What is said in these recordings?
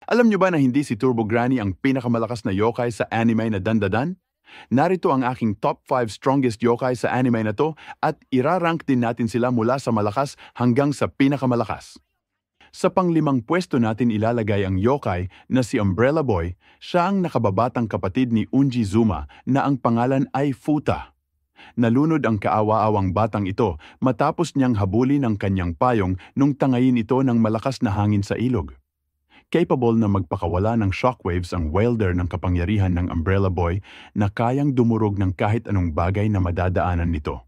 Alam nyo ba na hindi si Turbo Granny ang pinakamalakas na yokai sa anime na Dandadan? Narito ang aking top 5 strongest yokai sa anime na to at irarank din natin sila mula sa malakas hanggang sa pinakamalakas. Sa panglimang pwesto natin ilalagay ang yokai na si Umbrella Boy. Siya ang nakababatang kapatid ni Unji Zuma na ang pangalan ay Futa. Nalunod ang kaawa-awang batang ito matapos niyang habulin ang kanyang payong nung tangayin ito ng malakas na hangin sa ilog. Capable na magpakawala ng shockwaves ang welder ng kapangyarihan ng Umbrella Boy na kayang dumurog ng kahit anong bagay na madadaanan nito.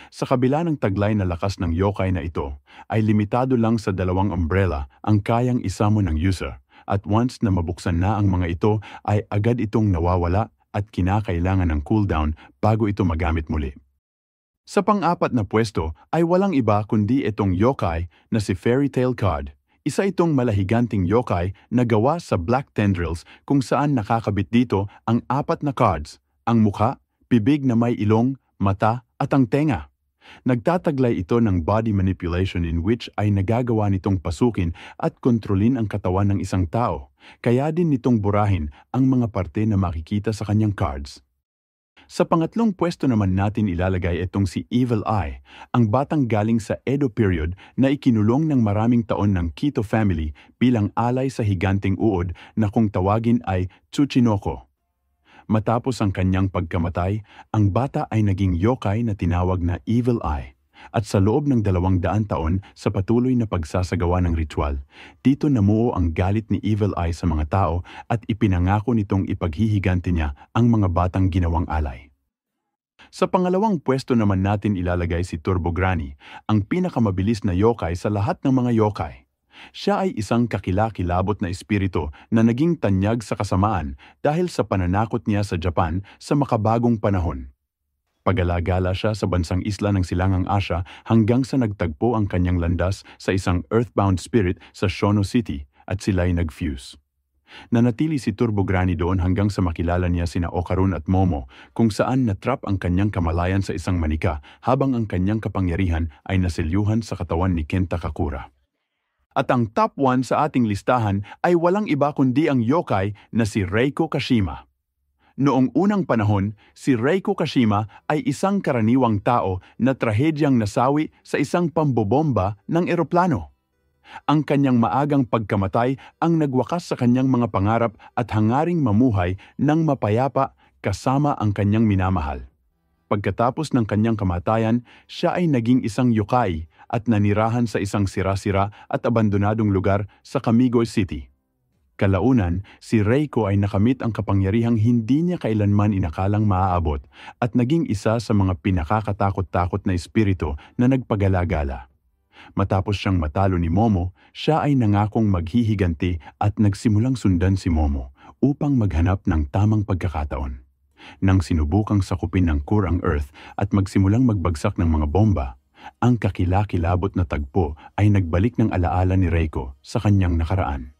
Sa kabila ng taglay na lakas ng yokai na ito, ay limitado lang sa 2 umbrella ang kayang isamo ng user, at once na mabuksan na ang mga ito ay agad itong nawawala at kinakailangan ng cooldown bago ito magamit muli. Sa pang-apat na pwesto ay walang iba kundi itong yokai na si Fairy Tail Card. Isa itong malahiganting yokai na gawa sa Black Tendrils kung saan nakakabit dito ang 4 na cards, ang mukha, bibig na may ilong, mata at ang tenga. Nagtataglay ito ng body manipulation in which ay nagagawa nitong pasukin at kontrolin ang katawan ng isang tao, kaya din nitong burahin ang mga parte na makikita sa kanyang cards. Sa pangatlong pwesto naman natin ilalagay itong si Evil Eye, ang batang galing sa Edo period na ikinulong ng maraming taon ng Kito family bilang alay sa higanting uod na kung tawagin ay Tsuchinoko. Matapos ang kanyang pagkamatay, ang bata ay naging yokai na tinawag na Evil Eye. At sa loob ng 200 taon sa patuloy na pagsasagawa ng ritual, dito namuo ang galit ni Evil Eye sa mga tao at ipinangako nitong ipaghihiganti niya ang mga batang ginawang alay. Sa pangalawang pwesto naman natin ilalagay si Turbo Granny, ang pinakamabilis na yokai sa lahat ng mga yokai. Siya ay isang kakilakilabot na espiritu na naging tanyag sa kasamaan dahil sa pananakot niya sa Japan sa makabagong panahon. Pag-alagala siya sa bansang isla ng Silangang Asya hanggang sa nagtagpo ang kanyang landas sa isang earthbound spirit sa Shono City at sila'y nag-fuse. Nanatili si Turbo Granny doon hanggang sa makilala niya sina Okarun at Momo kung saan natrap ang kanyang kamalayan sa isang manika habang ang kanyang kapangyarihan ay nasilyuhan sa katawan ni Kenta Kakura. At ang top 1 sa ating listahan ay walang iba kundi ang yokai na si Reiko Kashima. Noong unang panahon, si Reiko Kashima ay isang karaniwang tao na trahedyang nasawi sa isang pambobomba ng eroplano. Ang kanyang maagang pagkamatay ang nagwakas sa kanyang mga pangarap at hangaring mamuhay ng mapayapa kasama ang kanyang minamahal. Pagkatapos ng kanyang kamatayan, siya ay naging isang yokai at nanirahan sa isang sira-sira at abandonadong lugar sa Kamigoy City. Kalaunan, si Reiko ay nakamit ang kapangyarihang hindi niya kailanman inakalang maaabot at naging isa sa mga pinakakatakot-takot na espiritu na nagpagalagala. Matapos siyang matalo ni Momo, siya ay nangakong maghihiganti at nagsimulang sundan si Momo upang maghanap ng tamang pagkakataon. Nang sinubukang sakupin ng core ang Earth at magsimulang magbagsak ng mga bomba, ang kakilakilabot na tagpo ay nagbalik ng alaala ni Reiko sa kanyang nakaraan.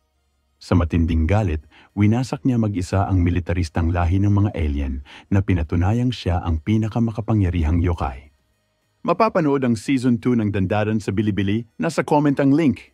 Sa matinding galit, winasak niya mag-isa ang militaristang lahi ng mga alien na pinatunayang siya ang pinakamakapangyarihang yokai. Mapapanood ang Season 2 ng Dandadan sa Bilibili, nasa comment ang link.